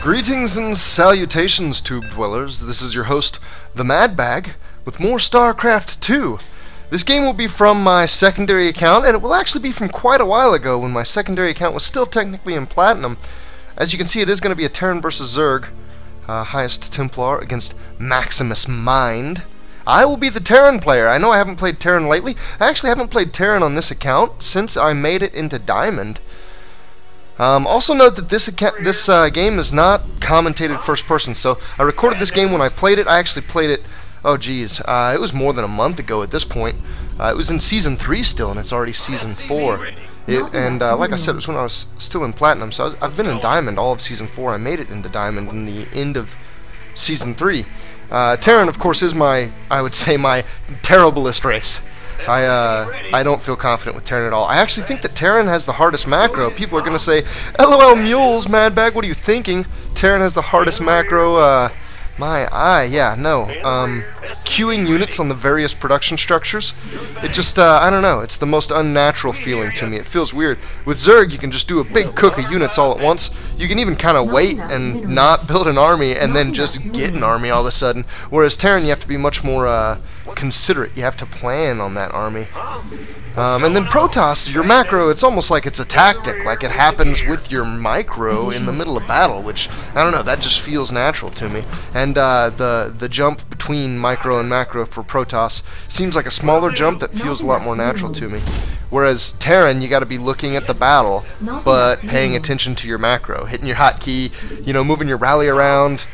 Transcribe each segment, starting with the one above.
Greetings and salutations, Tube Dwellers. This is your host, the Mad Bag, with more Starcraft 2. This game will be from my secondary account, and it will actually be from quite a while ago when my secondary account was still technically in Platinum. As you can see, it is going to be a Terran versus Zerg, highest Templar against Maximus Mind. I will be the Terran player. I know I haven't played Terran lately. I actually haven't played Terran on this account since I made it into Diamond. Also note that this game is not commentated first person, so I recorded this game when I played it. I actually played it, oh geez, it was more than a month ago at this point. It was in Season 3 still, and it's already Season 4. Like I said, it was when I was still in Platinum, so I've been in Diamond all of Season 4. I made it into Diamond in the end of Season 3. Terran, of course, is I would say, my terriblest race. I don't feel confident with Terran at all. I actually think that Terran has the hardest macro. People are going to say, LOL mules, Mad Bag, what are you thinking? Terran has the hardest macro, yeah, no. Queuing units on the various production structures, it just, I don't know, it's the most unnatural feeling to me. It feels weird. With Zerg, you can just do a big cook of units all at once. You can even kind of wait and not build an army and then just get an army all of a sudden. Whereas Terran, you have to be much more, considerate. You have to plan on that army. And then Protoss, your macro, it's almost like it's a tactic, like it happens with your micro in the middle of battle, which, I don't know, that just feels natural to me. And the jump between micro and macro for Protoss seems like a smaller jump that feels a lot more natural to me. Whereas Terran, you got to be looking at the battle, but paying attention to your macro, hitting your hotkey, you know, moving your rally around,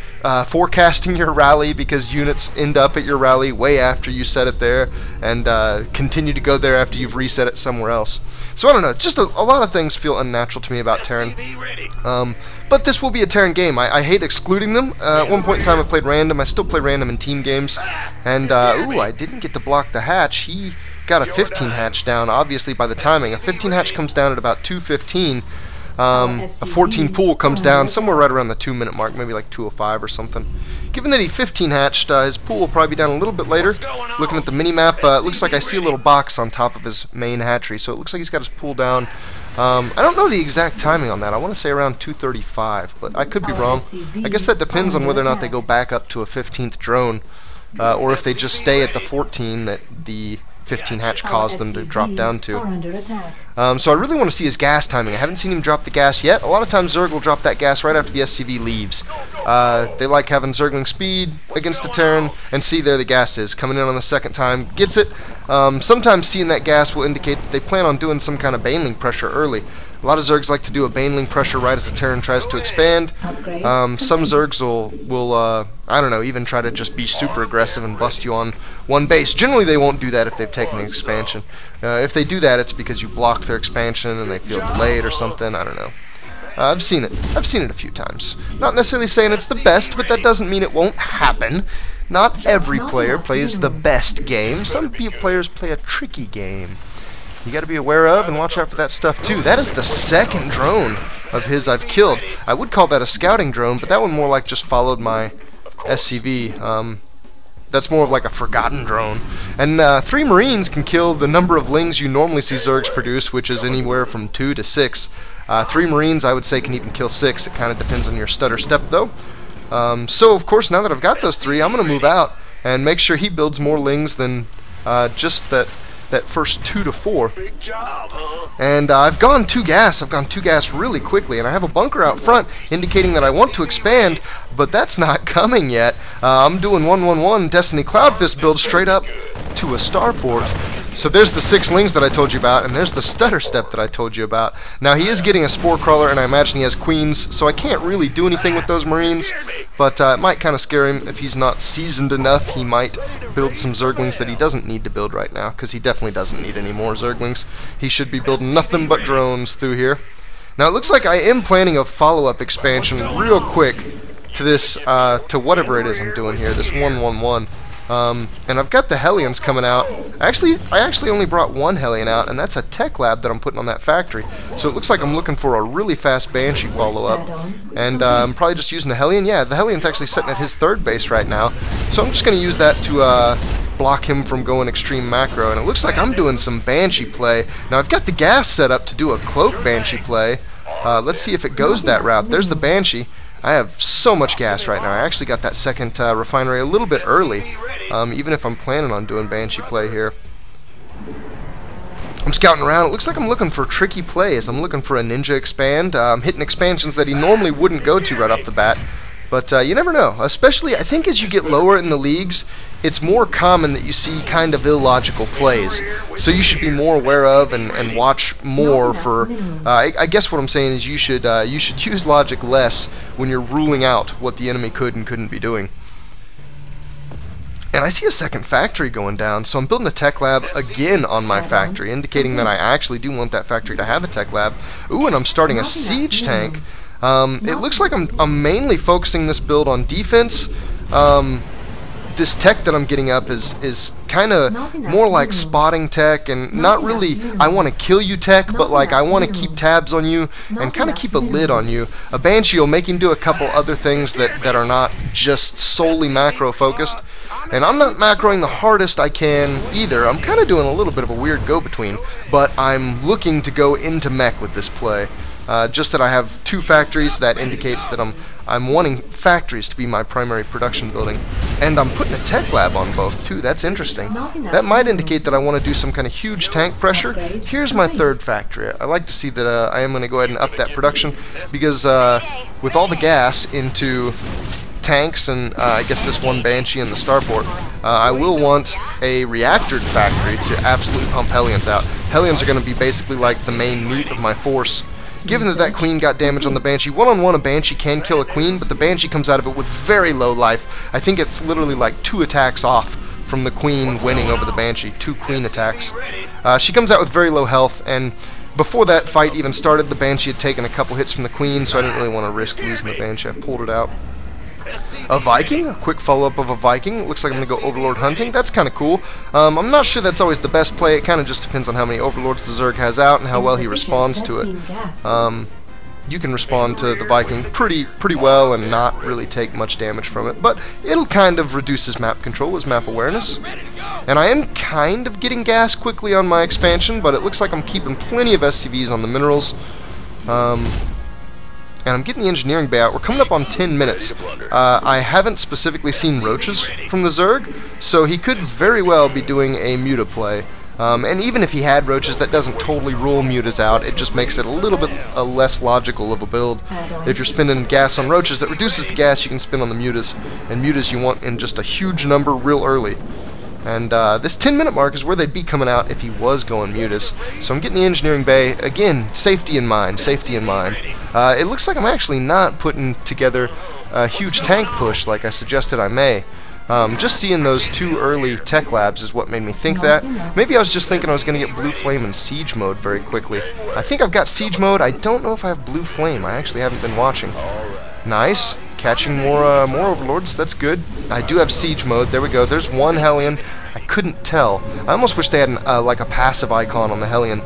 forecasting your rally because units end up at your rally way after you set it there, and continue to go there after you've reset it somewhere else. So I don't know, just a lot of things feel unnatural to me about Terran. But this will be a Terran game. I hate excluding them. At one point in time I played random. I still play random in team games. And, ooh, I didn't get to block the hatch. He got a 15 hatch down, obviously, by the timing. A 15 hatch comes down at about 2:15. A 14 pool comes down somewhere right around the 2-minute mark, maybe like 2:05 or something. Given that he 15 hatched, his pool will probably be down a little bit later. Looking at the mini-map, it looks like I see a little box on top of his main hatchery, so it looks like he's got his pool down. I don't know the exact timing on that. I want to say around 2:35, but I could be wrong. I guess that depends on whether or not they go back up to a 15th drone, or if they just stay at the 14 that the 15 hatch caused them to drop down to. So I really want to see his gas timing. I haven't seen him drop the gas yet. A lot of times Zerg will drop that gas right after the SCV leaves. They like having Zergling speed against a Terran, and see, there the gas is. Coming in on the second time, gets it. Sometimes seeing that gas will indicate that they plan on doing some kind of baneling pressure early. A lot of Zergs like to do a baneling pressure right as the Terran tries to expand. Some Zergs will I don't know, even try to just be super aggressive and bust you on one base. Generally they won't do that if they've taken an expansion. If they do that, it's because you blocked their expansion and they feel delayed or something, I don't know. I've seen it a few times. Not necessarily saying it's the best, but that doesn't mean it won't happen. Not every player plays the best game. Some players play a tricky game. You got to be aware of and watch out for that stuff too. That is the second drone of his I've killed. I would call that a scouting drone, but that one more like just followed my SCV. That's more of like a forgotten drone. And 3 Marines can kill the number of lings you normally see Zergs produce, which is anywhere from 2 to 6. 3 Marines, I would say, can even kill 6. It kind of depends on your stutter step, though. So, of course, now that I've got those 3, I'm going to move out and make sure he builds more lings than just that first 2 to 4. And I've gone 2 gas. I've gone 2 gas really quickly, and I have a bunker out front indicating that I want to expand, but that's not coming yet. I'm doing 1-1-1 Destiny Cloudfist build straight up to a starport. So there's the 6 lings that I told you about, and there's the stutter step that I told you about. Now he is getting a spore crawler, and I imagine he has queens, so I can't really do anything with those Marines, but it might kind of scare him. If he's not seasoned enough, he might build some Zerglings that he doesn't need to build right now, because he definitely doesn't need any more Zerglings. He should be building nothing but drones through here. Now it looks like I am planning a follow-up expansion real quick to this, to whatever it is I'm doing here, this 1-1-1. And I've got the Hellions coming out. I actually only brought 1 Hellion out, and that's a tech lab that I'm putting on that factory. So it looks like I'm looking for a really fast Banshee follow-up. And I'm probably just using the Hellion. Yeah, the Hellion's actually sitting at his 3rd base right now. So I'm just going to use that to block him from going extreme macro. And it looks like I'm doing some Banshee play. Now I've got the gas set up to do a Cloak Banshee play. Let's see if it goes that route. There's the Banshee. I have so much gas right now. I actually got that second refinery a little bit early, even if I'm planning on doing Banshee play here. I'm scouting around. It looks like I'm looking for tricky plays. I'm looking for a ninja expand. I'm hitting expansions that he normally wouldn't go to right off the bat. But you never know. Especially, I think as you get lower in the leagues, it's more common that you see kind of illogical plays. So you should be more aware of and watch more for... I guess what I'm saying is you should use logic less when you're ruling out what the enemy could and couldn't be doing. And I see a second factory going down, so I'm building a tech lab again on my factory, indicating that I actually do want that factory to have a tech lab. Ooh, and I'm starting a siege tank. It looks like I'm mainly focusing this build on defense. This tech that I'm getting up is kind of more like spotting tech, and not really I want to kill you tech, but like I want to keep tabs on you and kind of keep a lid on you. A Banshee will make him do a couple other things that are not just solely macro focused. And I'm not macroing the hardest I can either. I'm kind of doing a little bit of a weird go-between, but I'm looking to go into mech with this play. Just that I have two factories, that indicates that I'm wanting factories to be my primary production building. And I'm putting a tech lab on both too. That's interesting. That might indicate that I want to do some kind of huge tank pressure. Here's my third factory. I like to see that I am going to go ahead and up that production, because with all the gas into tanks and I guess this one Banshee and the starport, I will want a reactor factory to absolutely pump Hellions out. Hellions are going to be basically like the main meat of my force. Given that that queen got damage on the Banshee, one-on-one a Banshee can kill a queen, but the Banshee comes out of it with very low life. I think it's literally like 2 attacks off from the queen winning over the Banshee. 2 queen attacks. She comes out with very low health, and before that fight even started, the Banshee had taken a couple hits from the queen, so I didn't really want to risk losing the Banshee. I pulled it out. A Viking, a quick follow-up of a Viking. Looks like I'm going to go Overlord hunting. That's kind of cool. I'm not sure that's always the best play. It kind of just depends on how many Overlords the Zerg has out and how well he responds to it. You can respond to the Viking pretty well and not really take much damage from it, but it'll kind of reduce his map control, his map awareness. And I am kind of getting gas quickly on my expansion, but it looks like I'm keeping plenty of SCVs on the minerals. And I'm getting the engineering bay out. We're coming up on 10 minutes. I haven't specifically seen roaches from the Zerg, so he could very well be doing a muta play. And even if he had roaches, that doesn't totally rule mutas out. It just makes it a little bit less logical of a build. If you're spending gas on roaches, that reduces the gas you can spend on the mutas. And mutas you want in just a huge number real early. And this 10-minute mark is where they'd be coming out if he was going mutas. So I'm getting the engineering bay. Again, safety in mind, safety in mind. It looks like I'm actually not putting together a huge tank push like I suggested I may. Just seeing those 2 early tech labs is what made me think that. Maybe I was just thinking I was going to get Blue Flame in Siege mode very quickly. I think I've got Siege mode. I don't know if I have Blue Flame. I actually haven't been watching. Nice. Catching more Overlords. That's good. I do have Siege mode. There we go. There's one Hellion. I couldn't tell. I almost wish they had like a passive icon on the Hellion.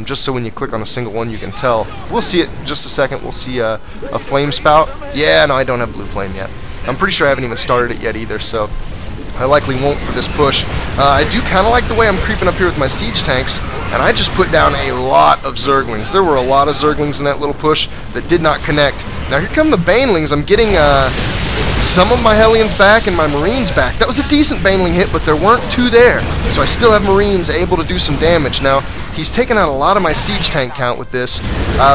Just so when you click on a single one you can tell. We'll see it in just a second. We'll see a flame spout. Yeah, no, I don't have Blue Flame yet. I'm pretty sure I haven't even started it yet either, so I likely won't for this push. I do kind of like the way I'm creeping up here with my siege tanks, and I just put down a lot of Zerglings. There were a lot of Zerglings in that little push that did not connect. Now here come the Banelings. I'm getting some of my Hellions back and my Marines back. That was a decent Baneling hit, but there weren't 2 there, so I still have Marines able to do some damage. Now, he's taken out a lot of my siege tank count with this.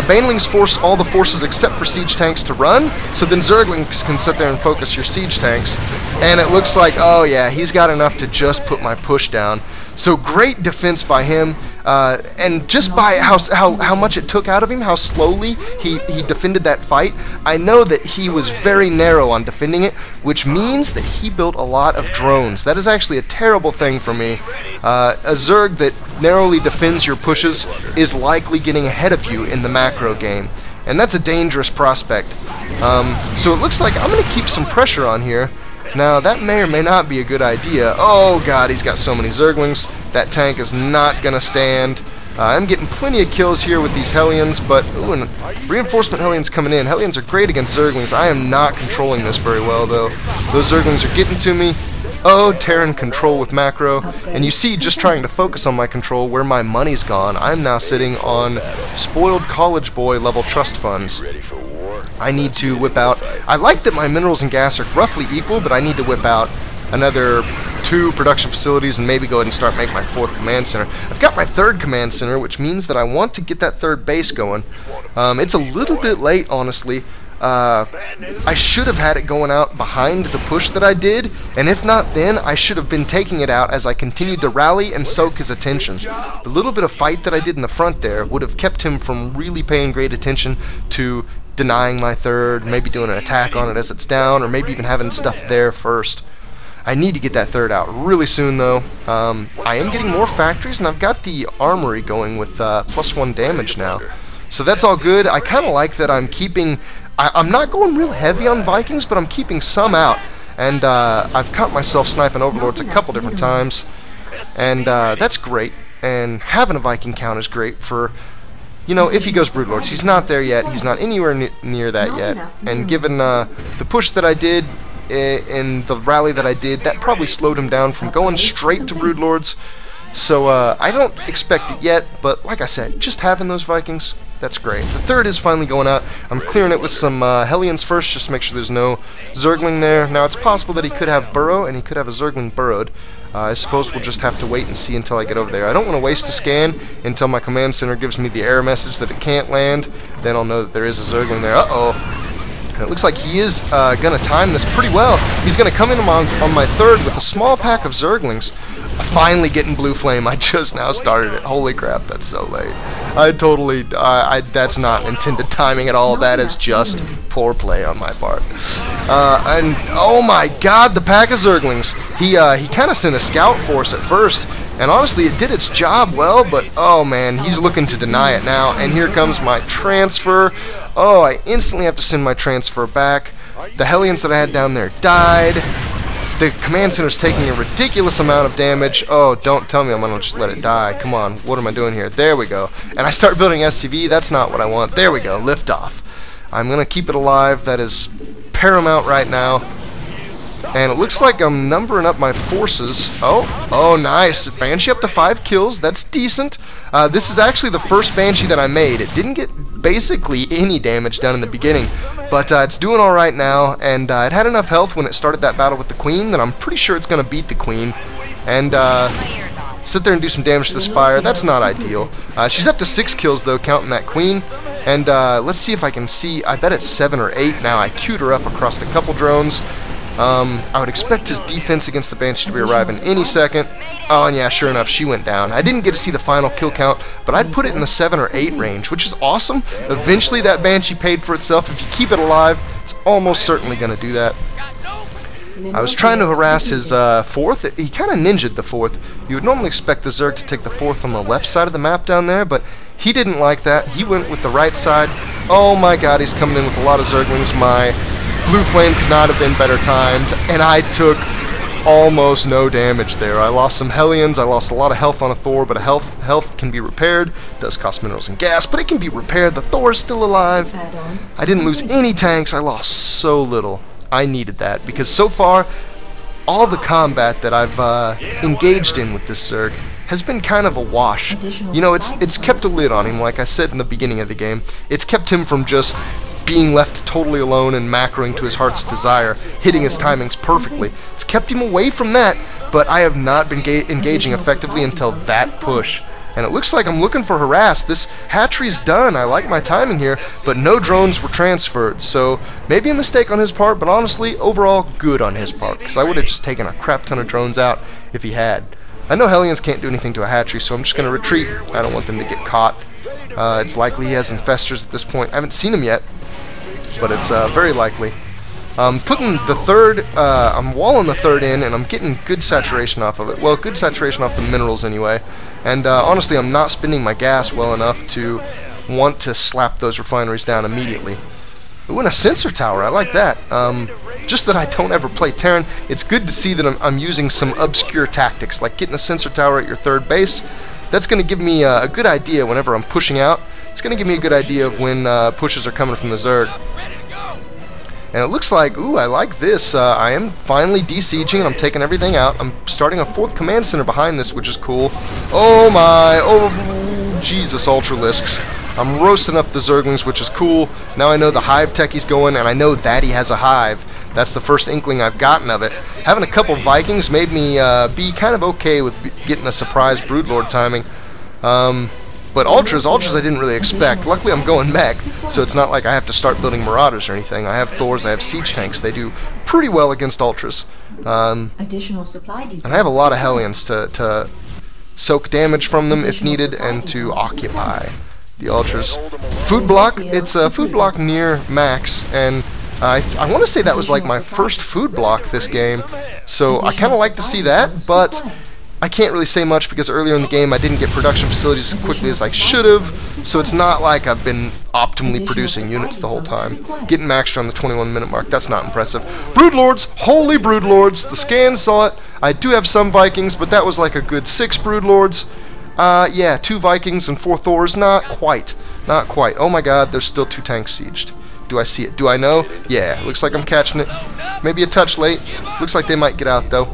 Banelings force all the forces except for siege tanks to run, so then Zerglings can sit there and focus your siege tanks. And it looks like, oh yeah, he's got enough to just put my push down. So great defense by him, and just by how much it took out of him, how slowly he defended that fight, I know that he was very narrow on defending it, which means that he built a lot of drones. That is actually a terrible thing for me. A Zerg that narrowly defends your pushes is likely getting ahead of you in the macro game, and that's a dangerous prospect. So it looks like I'm going to keep some pressure on here. Now, that may or may not be a good idea. Oh god, he's got so many Zerglings. That tank is not going to stand. I'm getting plenty of kills here with these Hellions, but ooh, and reinforcement Hellions coming in. Hellions are great against Zerglings. I am not controlling this very well, though. Those Zerglings are getting to me. Oh, Terran control with macro. And you see, just trying to focus on my control, where my money's gone. I'm now sitting on spoiled college boy level trust funds. I need to whip out... I like that my minerals and gas are roughly equal, but I need to whip out another 2 production facilities and maybe go ahead and start making my 4th command center. I've got my 3rd command center, which means that I want to get that 3rd base going. It's a little bit late, honestly. I should have had it going out behind the push that I did, and if not then, I should have been taking it out as I continued to rally and soak his attention. The little bit of fight that I did in the front there would have kept him from really paying great attention to denying my 3rd, maybe doing an attack on it as it's down, or maybe even having stuff there first. I need to get that 3rd out really soon, though. I am getting more factories, and I've got the armory going with +1 damage now. So that's all good. I kind of like that I'm keeping... I'm not going real heavy on Vikings, but I'm keeping some out. And I've caught myself sniping Overlords a couple different times. And that's great. And having a Viking count is great for... You know, if he goes Broodlords. He's not there yet. He's not anywhere near that yet. And given the push that I did... in the rally that I did, that probably slowed him down from going straight to Broodlords. So I don't expect it yet, but like I said, just having those Vikings, that's great. The 3rd is finally going out. I'm clearing it with some Hellions first, just to make sure there's no Zergling there. Now it's possible that he could have burrow, and he could have a Zergling burrowed. I suppose we'll just have to wait and see until I get over there. I don't want to waste a scan until my command center gives me the error message that it can't land. Then I'll know that there is a Zergling there. Uh-oh. And it looks like he is going to time this pretty well. He's going to come in on my 3rd with a small pack of Zerglings. Finally getting Blue Flame. I just now started it. Holy crap, that's so late. I totally... that's not intended timing at all. That is just poor play on my part. And, oh my god, the pack of Zerglings. He kind of sent a scout force at first. And honestly, it did its job well, but oh man, he's looking to deny it now. And here comes my transfer. Oh, I instantly have to send my transfer back. The Hellions that I had down there died. The command center's taking a ridiculous amount of damage. Oh, don't tell me I'm gonna just let it die. Come on, what am I doing here? There we go. And I start building SCV. That's not what I want. There we go, lift off. I'm gonna keep it alive. That is paramount right now. And it looks like I'm numbering up my forces. Oh, nice. Banshee up to 5 kills. That's decent. This is actually the first Banshee that I made. It didn't get basically any damage done in the beginning, but it's doing alright now, and it had enough health when it started that battle with the Queen that I'm pretty sure it's going to beat the Queen. And sit there and do some damage to the Spire. That's not ideal. She's up to 6 kills, though, counting that Queen. And let's see if I can see. I bet it's 7 or 8 now. I queued her up across a couple drones. I would expect his defense against the Banshee to be arriving any second. Oh, and yeah, sure enough, she went down. I didn't get to see the final kill count, but I'd put it in the 7 or 8 range, which is awesome. Eventually, that Banshee paid for itself. If you keep it alive, it's almost certainly going to do that. I was trying to harass his 4th. He kind of ninja'd the 4th. You would normally expect the Zerg to take the 4th on the left side of the map down there, but he didn't like that. He went with the right side. Oh my god, he's coming in with a lot of Zerglings. My Blue Flame could not have been better timed, and I took almost no damage there. I lost some Hellions, I lost a lot of health on a Thor, but health can be repaired. It does cost minerals and gas, but it can be repaired. The Thor is still alive. I didn't lose any tanks. I lost so little. I needed that, because so far, all the combat that I've engaged in with this Zerg has been kind of a wash. You know, it's kept a lid on him, like I said in the beginning of the game. It's kept him from just being left totally alone and macroing to his heart's desire, hitting his timings perfectly. It's kept him away from that, but I have not been engaging effectively until that push. And it looks like I'm looking for harass. This hatchery's done. I like my timing here, but no drones were transferred. So maybe a mistake on his part, but honestly, overall, good on his part, because I would have just taken a crap ton of drones out if he had. I know Hellions can't do anything to a hatchery, so I'm just going to retreat. I don't want them to get caught. It's likely he has infestors at this point. I haven't seen him yet, but it's very likely. Putting the 3rd, I'm walling the 3rd in, and I'm getting good saturation off of it. Well, good saturation off the minerals anyway. And honestly, I'm not spending my gas well enough to want to slap those refineries down immediately. Ooh, and a sensor tower, I like that. Just that I don't ever play Terran, it's good to see that I'm using some obscure tactics, like getting a sensor tower at your 3rd base. That's going to give me a good idea whenever I'm pushing out. It's going to give me a good idea of when pushes are coming from the Zerg. And it looks like, ooh, I like this. I am finally de-sieging, and I'm taking everything out. I'm starting a 4th command center behind this, which is cool. Oh my, oh, Jesus, Ultralisks. I'm roasting up the Zerglings, which is cool. Now I know the hive techie's going, and I know that he has a hive. That's the first inkling I've gotten of it. Having a couple Vikings made me be kind of okay with getting a surprise Broodlord timing. But Ultras I didn't really expect. Luckily I'm going mech, so it's not like I have to start building Marauders or anything. I have Thors, I have Siege Tanks. They do pretty well against Ultras. Additional supply and I have a lot of Hellions to soak damage from them if needed and to occupy the Ultras. Food block, it's a food block near max, and I want to say that was like my first food block this game, so I kind of like to see that, but I can't really say much because earlier in the game I didn't get production facilities as quickly as I should have, so it's not like I've been optimally producing units the whole time. Getting maxed on the 21-minute mark, that's not impressive. Broodlords! Holy Broodlords! The scan saw it. I do have some Vikings, but that was like a good 6 Broodlords. Yeah, 2 Vikings and 4 Thors. Not quite. Not quite. Oh my god, there's still 2 tanks sieged. Do I see it? Do I know? Yeah, looks like I'm catching it. Maybe a touch late. Looks like they might get out though.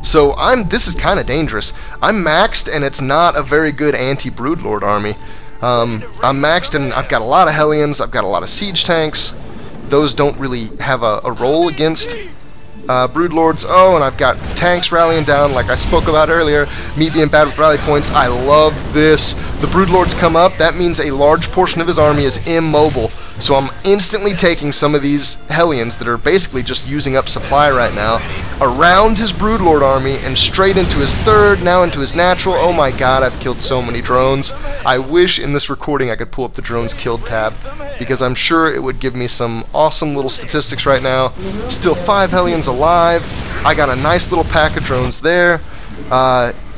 So this is kind of dangerous. I'm maxed and it's not a very good anti-Broodlord army. I'm maxed and I've got a lot of Hellions, I've got a lot of siege tanks. Those don't really have a role against Broodlords. Oh, and I've got tanks rallying down like I spoke about earlier. Me being bad with rally points, I love this. The Broodlords come up, that means a large portion of his army is immobile. So I'm instantly taking some of these Hellions that are basically just using up supply right now around his Broodlord army and straight into his third, now into his natural. Oh my god, I've killed so many drones. I wish in this recording I could pull up the drones killed tab, because I'm sure it would give me some awesome little statistics right now. Still 5 Hellions alive. I got a nice little pack of drones there.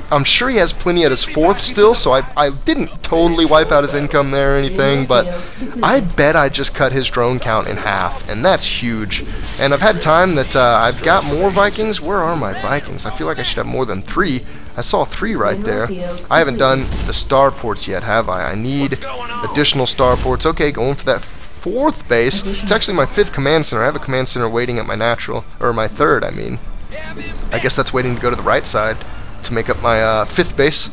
I'm sure he has plenty at his 4th still, so I didn't totally wipe out his income there or anything, but I bet I just cut his drone count in half, and that's huge. And I've had time that I've got more Vikings. Where are my Vikings? I feel like I should have more than 3. I saw 3 right there. I haven't done the starports yet, have I? I need additional starports. Okay, going for that 4th base. It's actually my 5th command center. I have a command center waiting at my natural, or my 3rd, I mean. I guess that's waiting to go to the right side to make up my 5th base.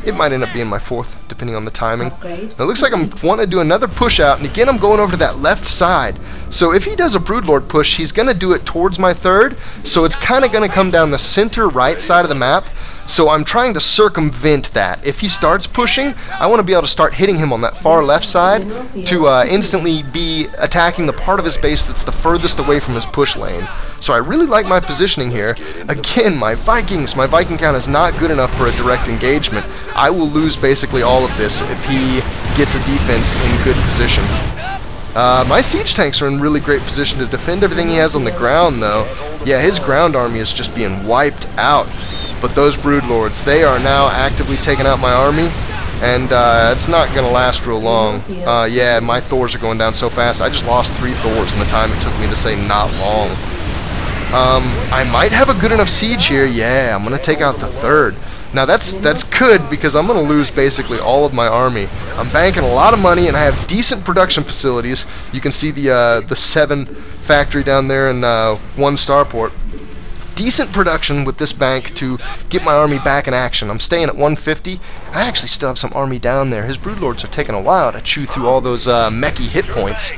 It might end up being my 4th, depending on the timing. Now, it looks like I'm wanting to do another push out, and again I'm going over to that left side. So if he does a Broodlord push, he's going to do it towards my 3rd, so it's kind of going to come down the center right side of the map. So I'm trying to circumvent that. If he starts pushing, I want to be able to start hitting him on that far left side to instantly be attacking the part of his base that's the furthest away from his push lane. So I really like my positioning here. Again, my Viking count is not good enough for a direct engagement. I will lose basically all of this if he gets a defense in good position. My siege tanks are in really great position to defend everything he has on the ground though. Yeah, his ground army is just being wiped out. But those Broodlords, they are now actively taking out my army, and it's not going to last real long. Yeah, my Thors are going down so fast. I just lost 3 Thors in the time it took me to say not long. I might have a good enough siege here. Yeah, I'm going to take out the 3rd. Now that's good, because I'm going to lose basically all of my army. I'm banking a lot of money, and I have decent production facilities. You can see the 7 factory down there and 1 starport. Decent production with this bank to get my army back in action. I'm staying at 150. I actually still have some army down there. His Broodlords are taking a while to chew through all those mechy hit points.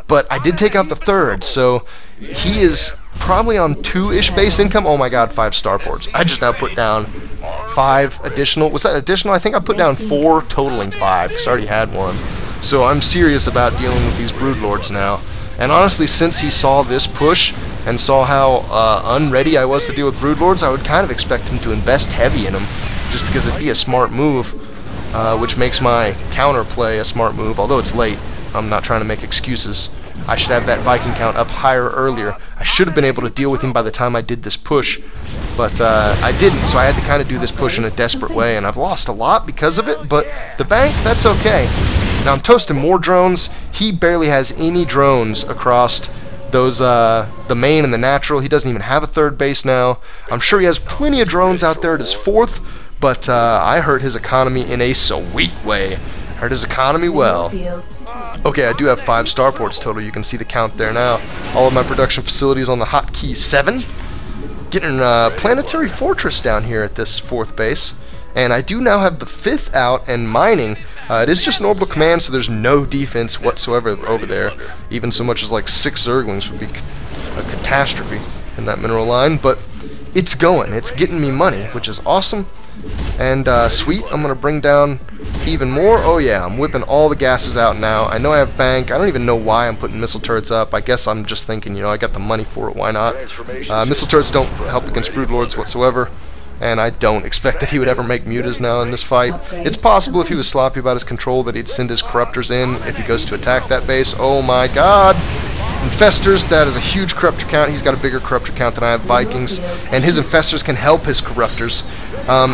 But I did take out the 3rd, so he is probably on 2-ish base income. Oh my god, 5 starports. I just now put down 5 additional. Was that additional? I think I put down 4 totaling 5, because I already had 1. So I'm serious about dealing with these Broodlords now. And honestly, since he saw this push and saw how unready I was to deal with Broodlords, I would kind of expect him to invest heavy in them, just because it'd be a smart move, which makes my counterplay a smart move, although it's late. I'm not trying to make excuses. I should have that Viking count up higher earlier. I should have been able to deal with him by the time I did this push, but I didn't, so I had to kind of do this push in a desperate way, and I've lost a lot because of it, but the bank, that's okay. Now I'm toasting more drones. He barely has any drones across those the main and the natural. He doesn't even have a 3rd base now. I'm sure he has plenty of drones out there at his 4th, but I hurt his economy in a sweet way. Hurt his economy well. Okay, I do have 5 starports total. You can see the count there now. All of my production facilities on the hotkey 7. Getting a planetary fortress down here at this 4th base. and I do now have the 5th out and mining. It is just an orbital command, so there's no defense whatsoever over there. Even so much as like 6 Zerglings would be a catastrophe in that mineral line, but it's going. It's getting me money, which is awesome. And sweet, I'm going to bring down even more. Oh yeah, I'm whipping all the gases out now. I know I have bank. I don't even know why I'm putting missile turrets up. I guess I'm just thinking, you know, I got the money for it, why not? Missile turrets don't help against broodlords whatsoever, and I don't expect that he would ever make mutas now in this fight. It's possible if he was sloppy about his control that he'd send his corruptors in if he goes to attack that base. Oh my god! Infestors, that is a huge corruptor count. He's got a bigger corruptor count than I have Vikings, and his infestors can help his corruptors.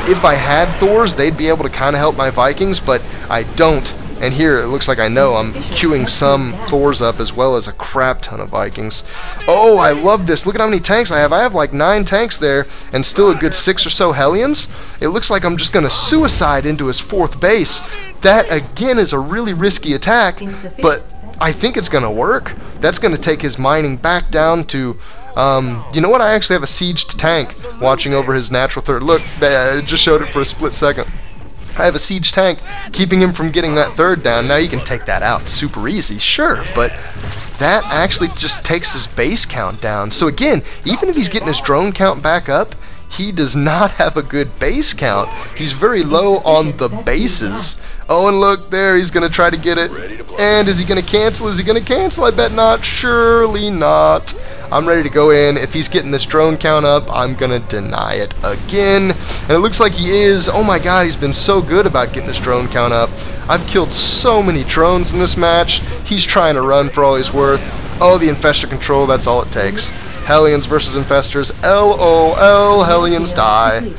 If I had Thors, they'd be able to kind of help my Vikings, but I don't. And here, it looks like I know I'm queuing some Thors up as well as a crap ton of Vikings. Oh, I love this. Look at how many tanks I have. I have like 9 tanks there and still a good 6 or so Hellions. It looks like I'm just going to suicide into his 4th base. That, again, is a really risky attack, but I think it's going to work. That's going to take his mining back down to... you know what? I actually have a sieged tank watching over his natural 3rd. Look, I just showed it for a split second. I have a siege tank keeping him from getting that 3rd down. Now you can take that out super easy, sure, but that actually just takes his base count down. So again, even if he's getting his drone count back up, he does not have a good base count. He's very low on the bases. Oh, and look there, he's going to try to get it. And is he going to cancel? Is he going to cancel? I bet not. Surely not. I'm ready to go in. If he's getting this drone count up, I'm going to deny it again. And it looks like he is. Oh my god, he's been so good about getting this drone count up. I've killed so many drones in this match. He's trying to run for all he's worth. Oh, the infestor control, that's all it takes. Hellions versus infestors. LOL, Hellions die.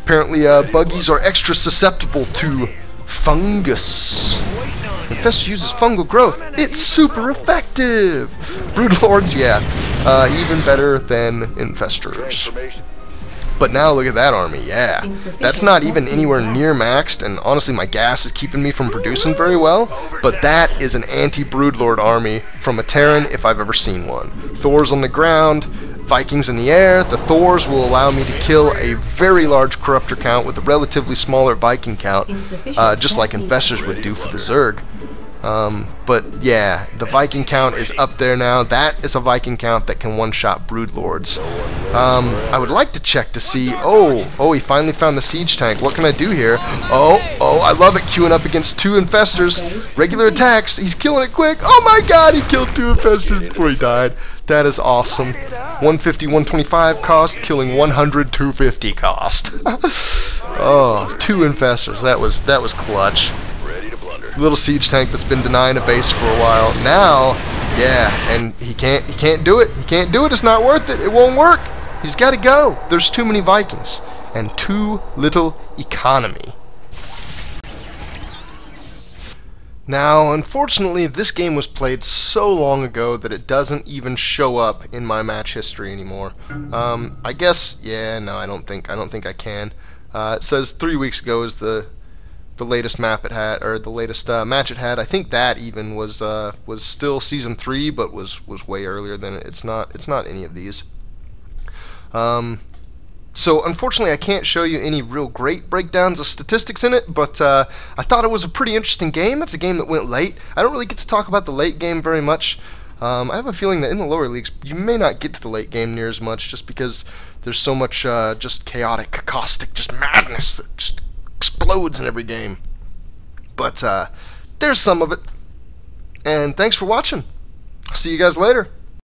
Apparently, buggies are extra susceptible to fungus. Infestor uses fungal growth. It's super effective. Broodlords, yeah, even better than infestors. But now look at that army, yeah. That's not even anywhere near maxed, and honestly my gas is keeping me from producing very well, but that is an anti-Broodlord army from a Terran if I've ever seen one. Thors on the ground, Vikings in the air. The Thors will allow me to kill a very large corruptor count with a relatively smaller Viking count, just like infestors would do for the Zerg. But yeah, the Viking count is up there now. That is a Viking count that can one-shot Broodlords. I would like to check to see... Oh, he finally found the siege tank. What can I do here? Oh, I love it, queuing up against 2 infestors. Regular attacks. He's killing it quick. Oh my god, he killed 2 infestors before he died. That is awesome. 150, 125 cost, killing 100, 250 cost. Oh, 2 infestors. That was clutch. Little siege tank that's been denying a base for a while. Now, yeah, and he can't do it. He can't do it. It's not worth it. It won't work. He's got to go. There's too many Vikings and too little economy. Now, unfortunately, this game was played so long ago that it doesn't even show up in my match history anymore. I guess, yeah, no, I don't think I can. It says 3 weeks ago is the latest map it had, or the latest match it had. I think that even was still season 3, but was way earlier than it. It's not any of these. So unfortunately I can't show you any real great breakdowns of statistics in it, but I thought it was a pretty interesting game. It's a game that went late. I don't really get to talk about the late game very much. I have a feeling that in the lower leagues you may not get to the late game near as much, just because there's so much just chaotic, caustic, just madness that just explodes in every game. But there's some of it. And thanks for watching. See you guys later.